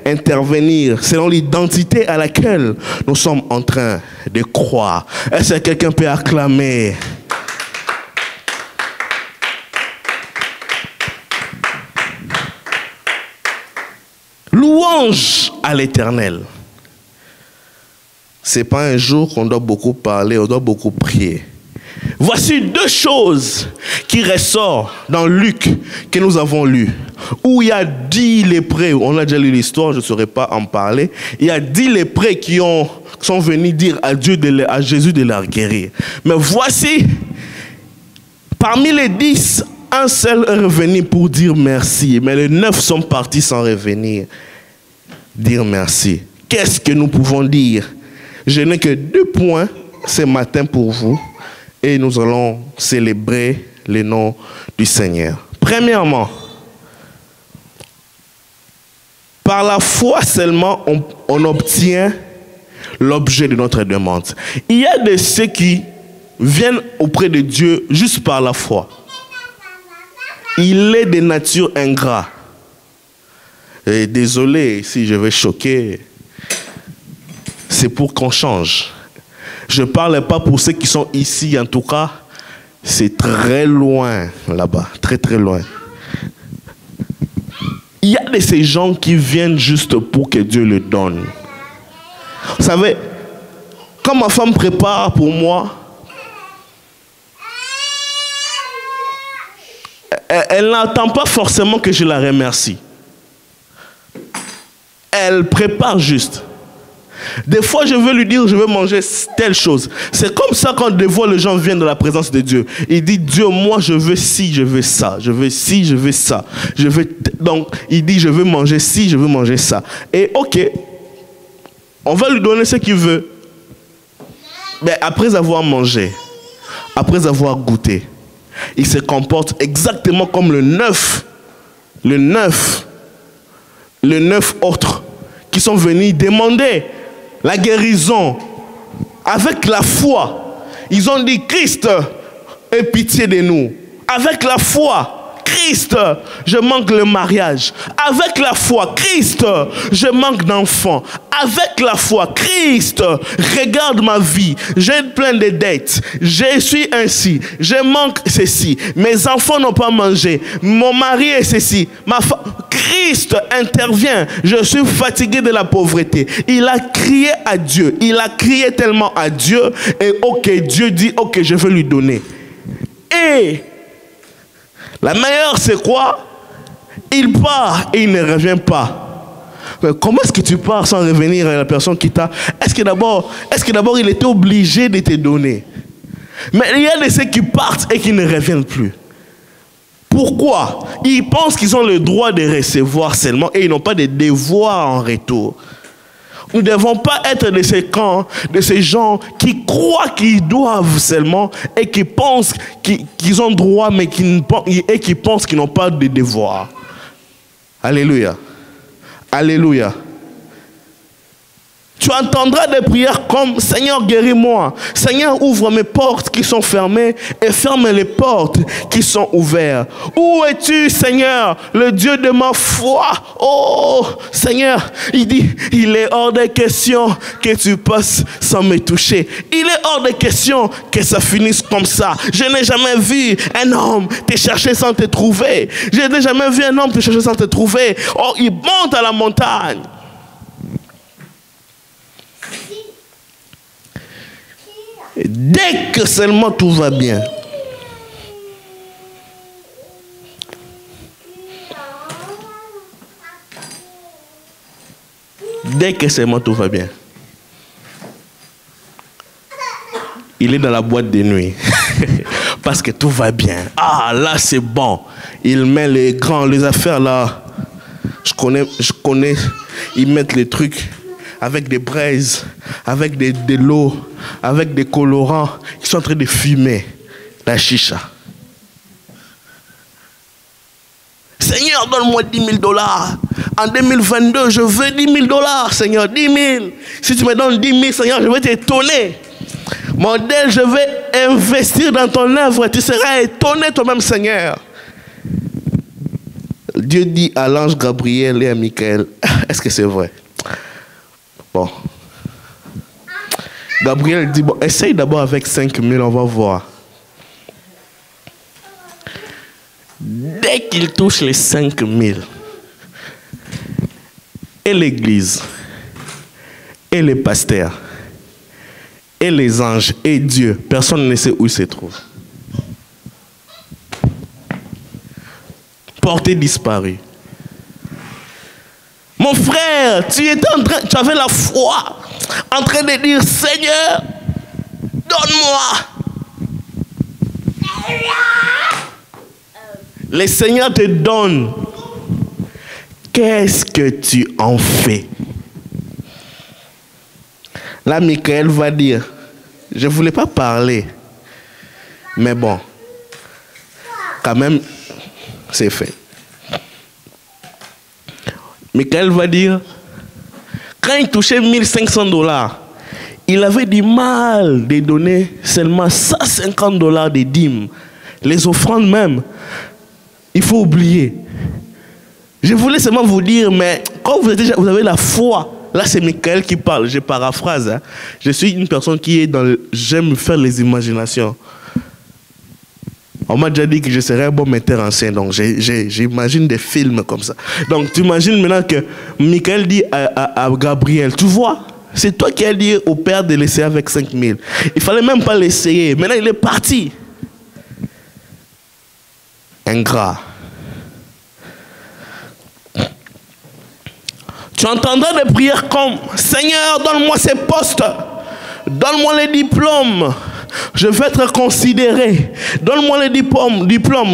intervenir selon l'identité à laquelle nous sommes en train de croire. Est-ce que quelqu'un peut acclamer? Louange à l'Éternel. Ce n'est pas un jour qu'on doit beaucoup parler, on doit beaucoup prier. Voici deux choses qui ressortent dans Luc que nous avons lu. Où il y a 10 lépreux, on a déjà lu l'histoire, je ne saurais pas en parler. Il y a 10 lépreux qui sont venus dire à Jésus de leur guérir. Mais voici, parmi les 10, un seul est revenu pour dire merci. Mais les 9 sont partis sans revenir dire merci. Qu'est-ce que nous pouvons dire? Je n'ai que 2 points ce matin pour vous. Et nous allons célébrer le nom du Seigneur. Premièrement, par la foi seulement, on obtient l'objet de notre demande. Il y a de ceux qui viennent auprès de Dieu juste par la foi. Il est de nature ingrat. Et désolé si je vais choquer, c'est pour qu'on change. Je ne parle pas pour ceux qui sont ici, en tout cas, c'est très loin là-bas, très très loin. Il y a de ces gens qui viennent juste pour que Dieu le donne. Vous savez, quand ma femme prépare pour moi, elle n'attend pas forcément que je la remercie. Elle prépare juste. Des fois, je veux lui dire, je veux manger telle chose. C'est comme ça quand des fois les gens viennent dans la présence de Dieu. Il dit, Dieu, moi, je veux ci, je veux ça. Je veux ci, je veux ça. Donc, il dit, je veux manger ci, je veux manger ça. Et ok, on va lui donner ce qu'il veut. Mais après avoir mangé, après avoir goûté, il se comporte exactement comme le 9 autres qui sont venus demander la guérison avec la foi. Ils ont dit, Christ, aie pitié de nous. Avec la foi, Christ, je manque le mariage. Avec la foi, Christ, je manque d'enfants. Avec la foi, Christ, regarde ma vie. J'ai plein de dettes. Je suis ainsi. Je manque ceci. Mes enfants n'ont pas mangé. Mon mari est ceci. Christ intervient. Je suis fatigué de la pauvreté. Il a crié à Dieu. Il a crié tellement à Dieu. Et ok, Dieu dit, ok, je vais lui donner. Et la meilleure, c'est quoi? Il part et il ne revient pas. Comment est-ce que tu pars sans revenir à la personne qui t'a... Est-ce que d'abord il était obligé de te donner? Mais il y a de ceux qui partent et qui ne reviennent plus. Pourquoi? Ils pensent qu'ils ont le droit de recevoir seulement et ils n'ont pas de devoir en retour. Nous ne devons pas être de ces camps, de ces gens qui croient qu'ils doivent seulement et qui pensent qu'ils ont droit mais qui pensent qu'ils n'ont pas de devoir. Alléluia. Alléluia. Tu entendras des prières comme « Seigneur, guéris-moi. Seigneur, ouvre mes portes qui sont fermées et ferme les portes qui sont ouvertes. Où es-tu, Seigneur, le Dieu de ma foi? Oh, Seigneur, il dit, il est hors de question que tu passes sans me toucher. Il est hors de question que ça finisse comme ça. Je n'ai jamais vu un homme te chercher sans te trouver. Je n'ai jamais vu un homme te chercher sans te trouver. Oh, il monte à la montagne. Dès que seulement tout va bien. Dès que seulement tout va bien. Il est dans la boîte de nuit. Parce que tout va bien. Ah, là c'est bon. Il met les affaires là. Je connais. Ils mettent les trucs avec des braises, avec de l'eau, avec des colorants. Ils sont en train de fumer la chicha. Seigneur, donne-moi 10 000 $. En 2022, je veux 10 000 $, Seigneur, 10 000. Si tu me donnes 10 000, Seigneur, je vais t'étonner. Modèle, je vais investir dans ton œuvre. Tu seras étonné toi-même, Seigneur. Dieu dit à l'ange Gabriel et à Michael, est-ce que c'est vrai? Bon. Gabriel dit, bon, essaye d'abord avec 5 000, on va voir. Dès qu'il touche les 5 000, et l'église, et les pasteurs, et les anges, et Dieu, personne ne sait où il se trouve. Porté disparu. Mon frère, tu avais la foi, en train de dire, Seigneur, donne-moi. Le Seigneur te donne. Qu'est-ce que tu en fais? Là, Michael va dire, je ne voulais pas parler. Mais bon, quand même, c'est fait. Michael va dire, quand il touchait 1500 $, il avait du mal de donner seulement 150 $ de dîmes. Les offrandes même, il faut oublier. Je voulais seulement vous dire, mais quand vous avez la foi, là c'est Michael qui parle, je paraphrase. Hein. Je suis une personne qui est dans j'aime faire les imaginations. On m'a déjà dit que je serais un bon metteur en scène, donc j'imagine des films comme ça. Donc tu imagines maintenant que Michael dit à Gabriel, tu vois, c'est toi qui as dit au père de l'essayer avec 5 000. Il ne fallait même pas l'essayer, maintenant il est parti. Ingrat. Tu entendras des prières comme Seigneur, donne-moi ces postes, donne-moi les diplômes, je vais être considéré, donne-moi les diplômes,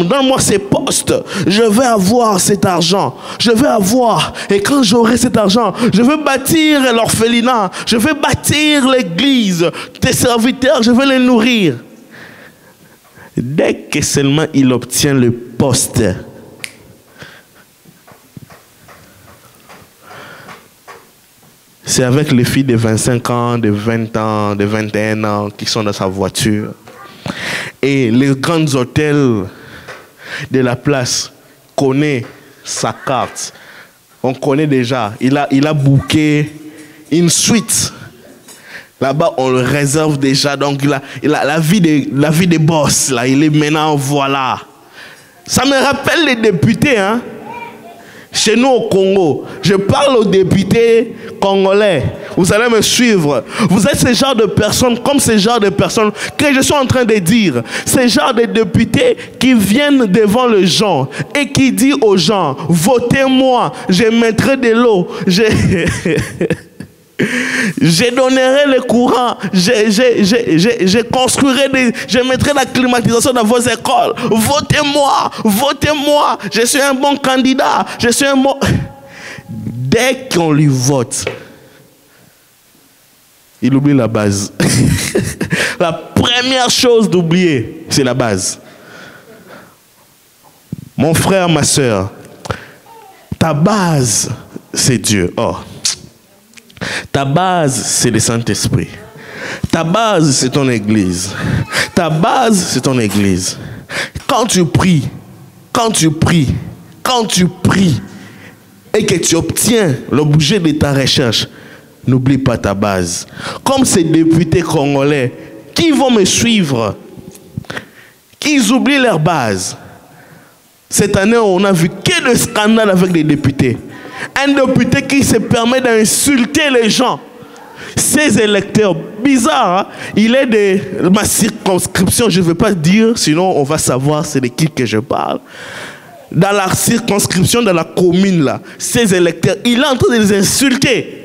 donne-moi ces postes, je vais avoir cet argent, je vais avoir, et quand j'aurai cet argent, je vais bâtir l'orphelinat, je vais bâtir l'église, tes serviteurs, je vais les nourrir. Dès que seulement il obtient le poste, c'est avec les filles de 25 ans, de 20 ans, de 21 ans qui sont dans sa voiture. Et les grands hôtels de la place connaissent sa carte. On connaît déjà. Il a booké une suite. Là-bas, on le réserve déjà. Donc, il a la vie des boss. Là. Il est maintenant, voilà. Ça me rappelle les députés, hein. Chez nous au Congo, je parle aux députés congolais. Vous allez me suivre. Vous êtes ce genre de personnes, comme ce genre de personnes que je suis en train de dire. Ce genre de députés qui viennent devant les gens et qui disent aux gens, votez-moi, je mettrai de l'eau, je donnerai le courant, je construirai je mettrai la climatisation dans vos écoles. Votez-moi, votez-moi. Je suis un bon candidat. Je suis un bon. Dès qu'on lui vote, il oublie la base. La première chose d'oublier, c'est la base. Mon frère, ma soeur, ta base, c'est Dieu. Oh. Ta base, c'est le Saint-Esprit. Ta base, c'est ton église. Ta base, c'est ton église. Quand tu pries, et que tu obtiens l'objet de ta recherche, n'oublie pas ta base. Comme ces députés congolais qui vont me suivre, qu'ils oublient leur base. Cette année, on a vu que de scandales avec des députés. Un député qui se permet d'insulter les gens. Ces électeurs, bizarre, hein? Il est de ma circonscription, je ne veux pas dire, sinon on va savoir c'est de qui que je parle. Dans la circonscription, dans la commune, là, ces électeurs, il est en train de les insulter.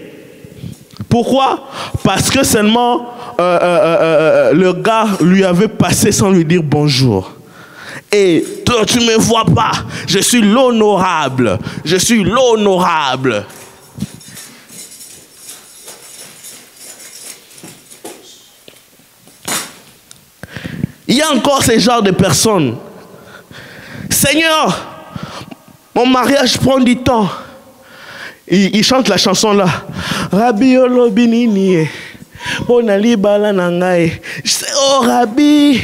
Pourquoi? Parce que seulement le gars lui avait passé sans lui dire bonjour. Et toi, tu ne me vois pas, je suis l'honorable, je suis l'honorable. Il y a encore ce genre de personnes. Seigneur, mon mariage prend du temps. Il chante la chanson là. Rabbi Olobinini, Bonali Bala Nangae. Oh Rabbi,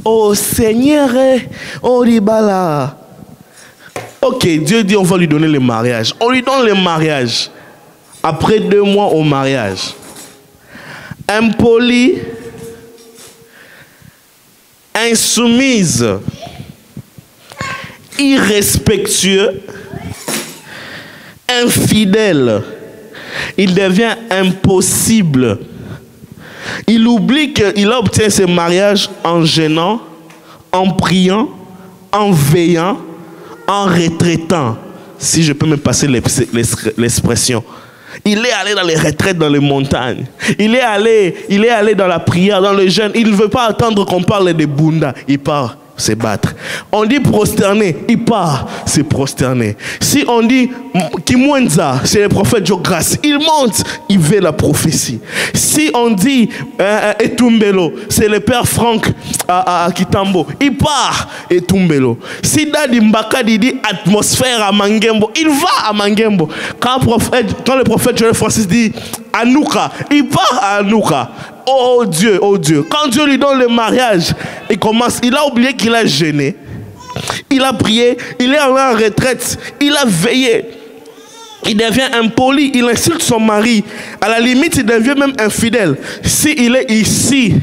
oh Seigneur, oh Ribala. Ok, Dieu dit on va lui donner le mariage. On lui donne le mariage. Après 2 mois au mariage. Impoli, insoumise, irrespectueux, infidèle, il devient impossible. Il oublie qu'il obtient ce mariage en jeûnant, en priant, en veillant, en retraitant, si je peux me passer l'expression. Il est allé dans les retraites, dans les montagnes. Il est allé dans la prière, dans le jeûne. Il ne veut pas attendre qu'on parle de Bunda. Il part se battre. On dit prosterner, il part se prosterner. Si on dit Kimwenza, c'est le prophète Jogras, il monte, il veut la prophétie. Si on dit Etumbelo, c'est le père Franck à Kitambo, il part Etumbelo. Si Dadi Mbakadi dit atmosphère à Mangembo, il va à Mangembo. Quand le prophète Joël Francis dit Anouka, il part à Anouka. Oh Dieu, oh Dieu. Quand Dieu lui donne le mariage, il a oublié qu'il a jeûné. Il a prié, il est en retraite, il a veillé. Il devient impoli, il insulte son mari. À la limite, il devient même infidèle. S'il est ici,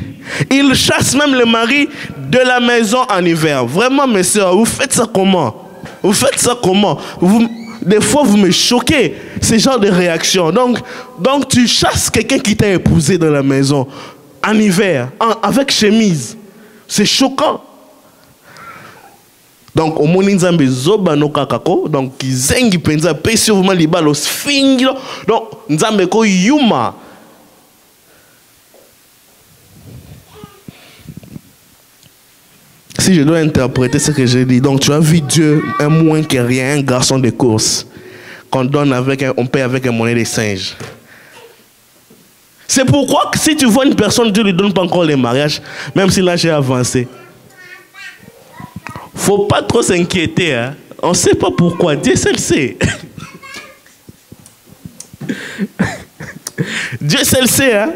il chasse même le mari de la maison en hiver. Vraiment, mes soeurs, vous faites ça comment? Vous faites ça comment? Des fois, vous me choquez, ce genre de réaction. Donc tu chasses quelqu'un qui t'a épousé dans la maison, en hiver, avec chemise. C'est choquant. Donc, au moment où zoba no kakako, donc zengi penza pesio vraiment libalo sfingilo, donc nzambe ko yuma. Si je dois interpréter ce que j'ai dit, donc tu as vu Dieu un moins que rien, un garçon de course qu'on donne on paie avec un monnaie de singe. C'est pourquoi que si tu vois une personne, Dieu ne lui donne pas encore le mariage, même si là j'ai avancé. Faut pas trop s'inquiéter, hein? On ne sait pas pourquoi, Dieu seul sait. Dieu seul sait, hein?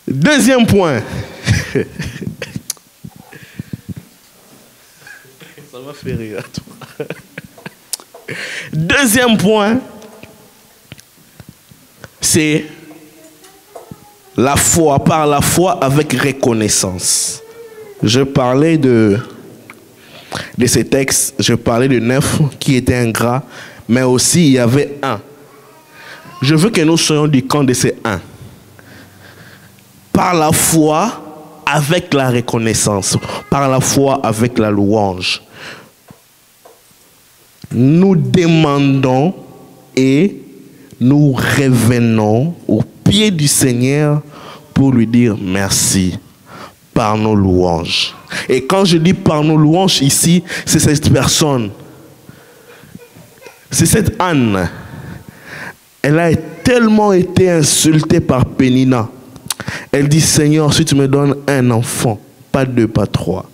Deuxième point. Ça m'a fait rire à toi. Deuxième point, c'est la foi, par la foi avec reconnaissance. Je parlais de ces textes, je parlais de 9 qui étaient ingrats, mais aussi il y avait un. Je veux que nous soyons du camp de ces un. Par la foi avec la reconnaissance, par la foi avec la louange. Nous demandons et nous revenons au pied du Seigneur pour lui dire merci par nos louanges. Et quand je dis par nos louanges ici, c'est cette personne, c'est cette Anne. Elle a tellement été insultée par Pénina. Elle dit, Seigneur, si tu me donnes un enfant, pas 2, pas 3.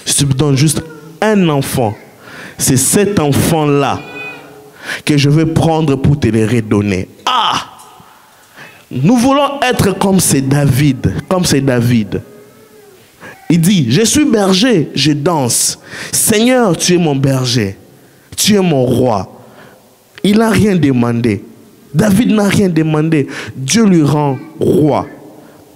Si tu me donnes juste un enfant, c'est cet enfant-là que je vais prendre pour te le redonner. Ah! Nous voulons être comme c'est David, Il dit, je suis berger, je danse. Seigneur, tu es mon berger, tu es mon roi. Il n'a rien demandé. David n'a rien demandé. Dieu lui rend roi.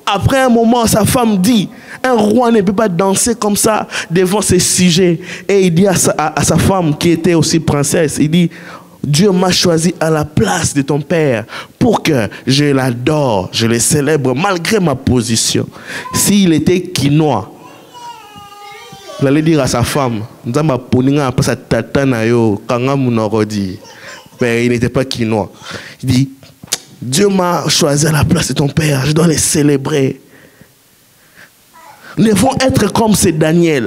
Après un moment, sa femme dit, Un roi ne peut pas danser comme ça devant ses sujets. Et il dit à sa femme qui était aussi princesse, il dit, Dieu m'a choisi à la place de ton père pour que je l'adore, je le célèbre malgré ma position. S'il était quinois, il allait dire à sa femme, mais il n'était pas quinois. Il dit, Dieu m'a choisi à la place de ton père, je dois le célébrer. Nous devons être comme ces Daniel,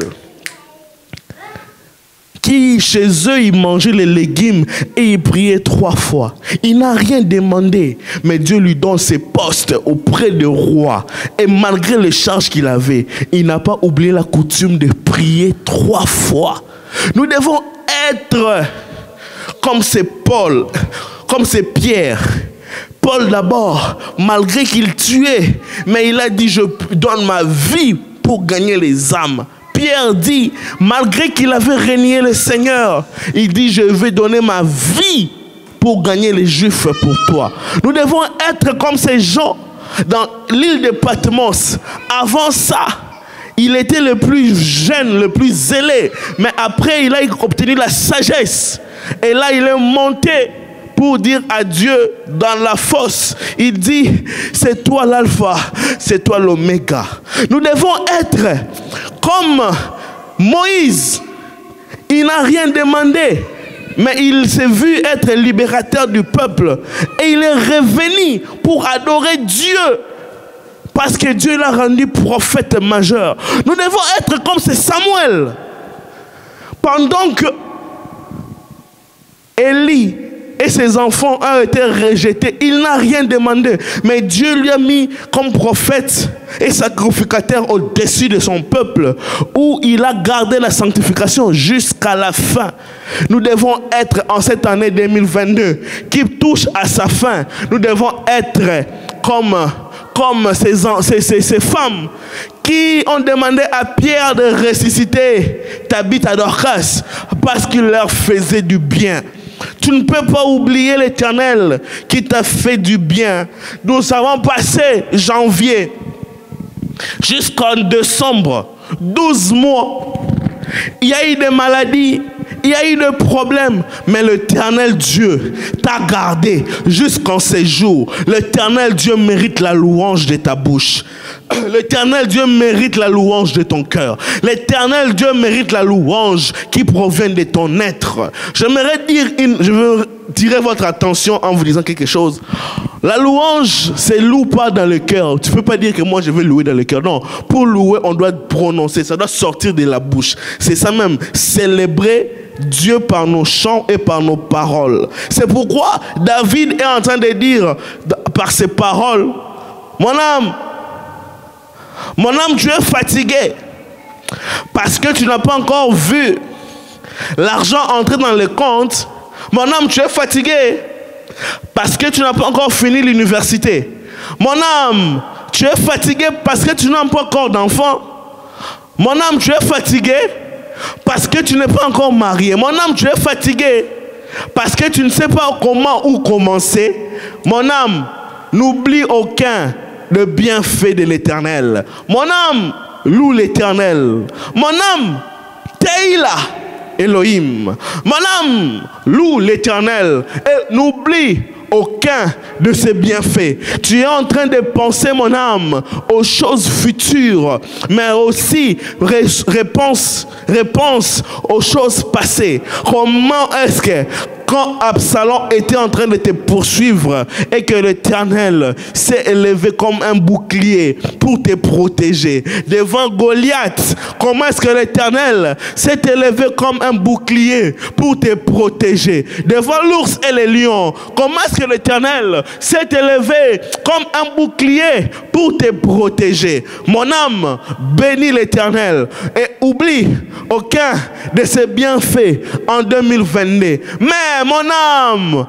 qui chez eux, ils mangeaient les légumes et ils priaient 3 fois. Il n'a rien demandé, mais Dieu lui donne ses postes auprès du roi. Et malgré les charges qu'il avait, il n'a pas oublié la coutume de prier 3 fois. Nous devons être comme ces Paul, comme ces Pierre. Paul d'abord, malgré qu'il tuait, mais il a dit, je donne ma vie pour gagner les âmes. Pierre dit, malgré qu'il avait renié le Seigneur, il dit, je vais donner ma vie pour gagner les Juifs pour toi. Nous devons être comme ces gens dans l'île de Patmos. Avant ça, il était le plus jeune, le plus zélé. Mais après, il a obtenu la sagesse. Et là, il est monté pour dire à Dieu dans la fosse. Il dit, c'est toi l'alpha, c'est toi l'oméga. Nous devons être comme Moïse. Il n'a rien demandé, mais il s'est vu être libérateur du peuple. Et il est revenu pour adorer Dieu, parce que Dieu l'a rendu prophète majeur. Nous devons être comme ce Samuel. Pendant que Élie et ses enfants ont été rejetés, il n'a rien demandé, mais Dieu lui a mis comme prophète et sacrificateur au-dessus de son peuple, où il a gardé la sanctification jusqu'à la fin. Nous devons être en cette année 2022 qui touche à sa fin. Nous devons être comme ces femmes qui ont demandé à Pierre de ressusciter Tabitha Dorcas parce qu'il leur faisait du bien. Tu ne peux pas oublier l'Éternel qui t'a fait du bien. Nous avons passé janvier jusqu'en décembre, 12 mois. Il y a eu des maladies, il y a eu des problèmes, mais l'Éternel Dieu t'a gardé jusqu'en ces jours. L'Éternel Dieu mérite la louange de ta bouche. L'Éternel Dieu mérite la louange de ton cœur. L'Éternel Dieu mérite la louange qui provient de ton être. J'aimerais dire, je veux tirer votre attention en vous disant quelque chose. La louange, c'est loue pas dans le cœur. Tu ne peux pas dire que moi je vais louer dans le cœur. Non, pour louer, on doit prononcer, ça doit sortir de la bouche. C'est ça même, célébrer Dieu par nos chants et par nos paroles. C'est pourquoi David est en train de dire par ses paroles, mon âme, tu es fatigué parce que tu n'as pas encore vu l'argent entrer dans le compte. Mon âme, tu es fatigué parce que tu n'as pas encore fini l'université. Mon âme, tu es fatigué parce que tu n'as pas encore d'enfant. Mon âme, tu es fatigué parce que tu n'es pas encore marié. Mon âme, tu es fatigué parce que tu ne sais pas comment ou commencer. Mon âme, n'oublie aucun le bienfait de l'Éternel. Mon âme, loue l'Éternel. Mon âme, Teila Elohim. Mon âme, loue l'Éternel et n'oublie aucun de ses bienfaits. Tu es en train de penser, mon âme, aux choses futures, mais aussi réponse aux choses passées. Comment est-ce que quand Absalom était en train de te poursuivre et que l'Éternel s'est élevé comme un bouclier pour te protéger devant Goliath, comment est-ce que l'Éternel s'est élevé comme un bouclier pour te protéger devant l'ours et les lions? Comment est-ce que l'Éternel s'est élevé comme un bouclier pour te protéger? Mon âme, bénis l'Éternel et oublie aucun de ses bienfaits en 2022. Mais mon âme,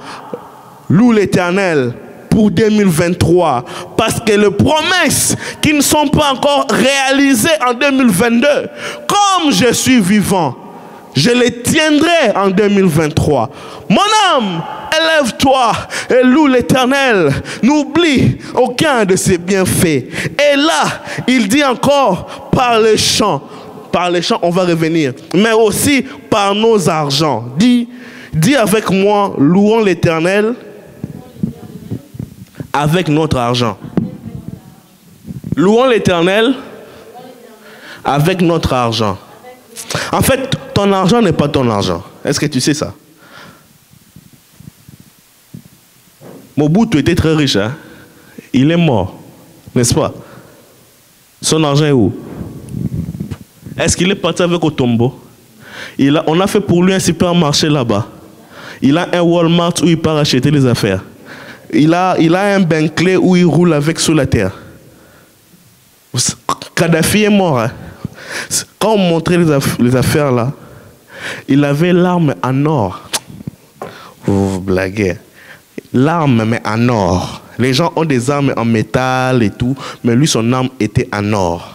loue l'Éternel pour 2023, parce que les promesses qui ne sont pas encore réalisées en 2022, comme je suis vivant, je les tiendrai en 2023. Mon âme, Élève-toi et loue l'Éternel. N'oublie aucun de ses bienfaits. Et là, il dit encore par les chants. Par les chants, on va revenir. Mais aussi par nos argents. Dis avec moi, louons l'Éternel avec notre argent. Louons l'Éternel avec notre argent. En fait, ton argent n'est pas ton argent. Est-ce que tu sais ça? Mobutu était très riche. Hein? Il est mort, n'est-ce pas? Son argent est où? Est-ce qu'il est parti avec Otombo? On a fait pour lui un supermarché là-bas. Il a un Walmart où il part acheter les affaires. Il a un Bentley où il roule avec sous la terre. Kadhafi est mort. Hein? Quand on montrait les affaires là, il avait l'arme en or. Vous blaguez. L'arme mais en or. Les gens ont des armes en métal et tout, mais lui son arme était en or.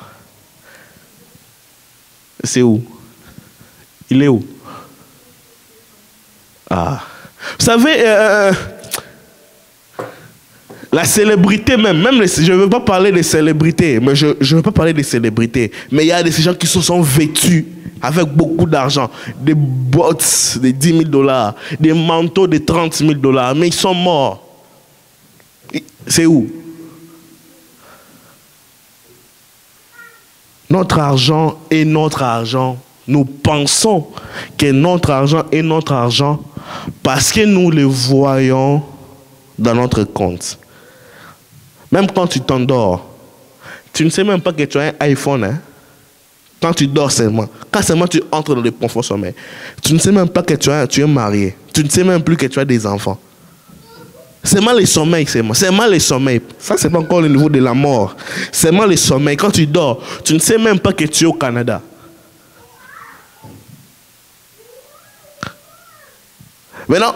C'est où? Il est où? Ah. Vous savez, la célébrité même je ne veux pas parler des célébrités, mais je ne veux pas parler des célébrités, mais il y a ces gens qui se sont vêtus avec beaucoup d'argent, des bottes de 10 000 $, des manteaux de 30 000 $, mais ils sont morts. C'est où? Notre argent est notre argent. Nous pensons que notre argent est notre argent parce que nous le voyons dans notre compte. Même quand tu t'endors, tu ne sais même pas que tu as un iPhone. Hein? Quand tu dors seulement, quand seulement tu entres dans le profond sommeil, tu ne sais même pas que tu es marié. Tu ne sais même plus que tu as des enfants. C'est mal le sommeil, c'est mal le sommeil. Ça, c'est pas encore le niveau de la mort. C'est mal le sommeil. Quand tu dors, tu ne sais même pas que tu es au Canada. Maintenant,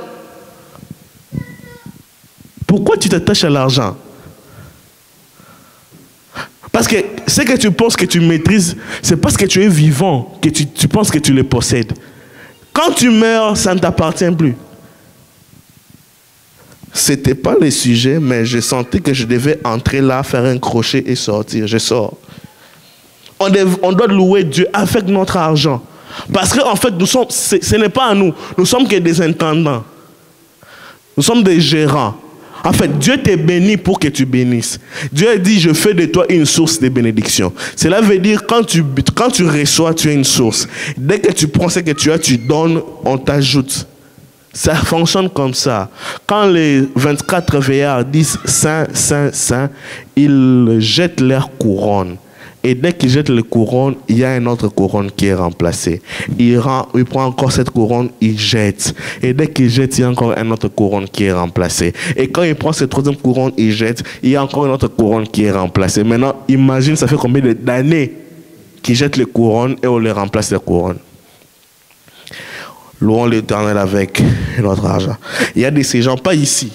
pourquoi tu t'attaches à l'argent? Parce que ce que tu penses que tu maîtrises, c'est parce que tu es vivant que tu penses que tu le possèdes. Quand tu meurs, ça ne t'appartient plus. C'était pas le sujet, mais je sentais que je devais entrer là, faire un crochet et sortir. Je sors. On doit louer Dieu avec notre argent. Parce qu'en fait, ce n'est pas à nous. Nous sommes que des intendants. Nous sommes des gérants. En fait, Dieu t'est béni pour que tu bénisses. Dieu a dit, je fais de toi une source de bénédiction. Cela veut dire, quand tu reçois, tu es une source. Dès que tu prends ce que tu as, tu donnes, on t'ajoute. Ça fonctionne comme ça. Quand les 24 veillards disent Saint, Saint, Saint, ils jettent leur couronne. Et dès qu'ils jettent les couronnes, il y a une autre couronne qui est remplacée. Il prend encore cette couronne, il jette. Et dès qu'il jette, il y a encore une autre couronne qui est remplacée. Et quand il prend cette troisième couronne, il jette, il y a encore une autre couronne qui est remplacée. Maintenant, imagine, ça fait combien d'années qu'il jette les couronnes et on les remplace les couronnes. Louons l'Éternel avec notre argent. Il y a de ces gens, pas ici,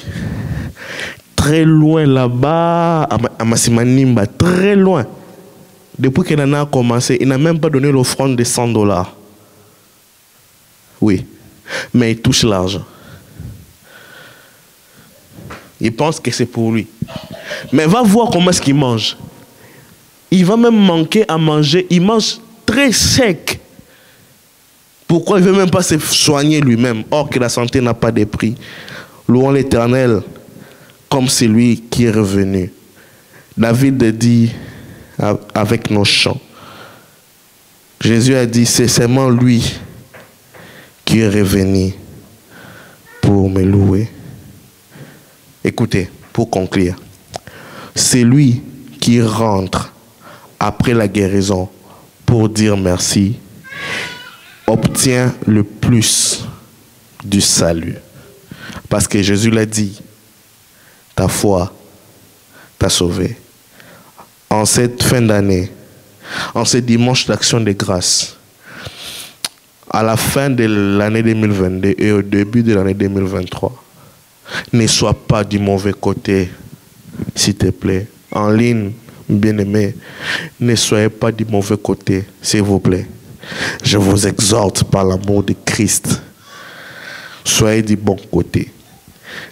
très loin là-bas, à Massimanimba, très loin. Depuis que Nana a commencé, il n'a même pas donné l'offrande de 100 $. Oui, mais il touche l'argent. Il pense que c'est pour lui. Mais va voir comment est-ce qu'il mange. Il va même manquer à manger. Il mange très sec. Pourquoi il ne veut même pas se soigner lui-même, or que la santé n'a pas de prix? Louons l'Éternel comme c'est lui qui est revenu. David dit avec nos chants. Jésus a dit, c'est seulement lui qui est revenu pour me louer. Écoutez, pour conclure, c'est lui qui rentre après la guérison pour dire merci, obtient le plus du salut. Parce que Jésus l'a dit, ta foi t'a sauvé. En cette fin d'année, en ce dimanche d'action de grâce, à la fin de l'année 2022 et au début de l'année 2023, ne sois pas du mauvais côté, s'il te plaît. En ligne, bien-aimé, ne soyez pas du mauvais côté, s'il vous plaît. Je vous exhorte par l'amour de Christ. Soyez du bon côté.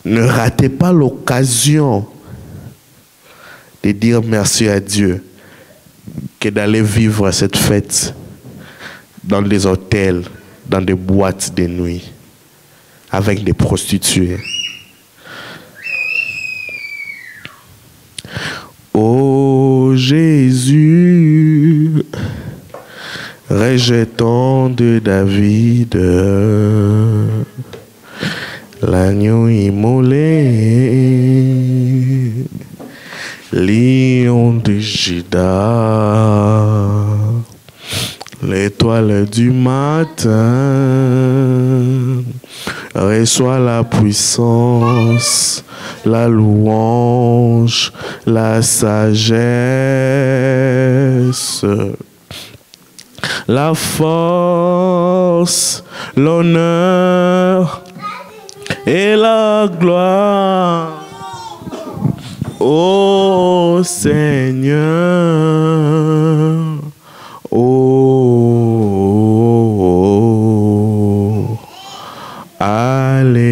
Ne ratez pas l'occasion de dire merci à Dieu que d'aller vivre cette fête dans des hôtels, dans des boîtes de nuit, avec des prostituées. Ô Jésus, rejetant de David, l'agneau immolé, lion de Juda, l'étoile du matin, reçois la puissance, la louange, la sagesse, la force, l'honneur et la gloire. Ô Seigneur, oh, alléluia.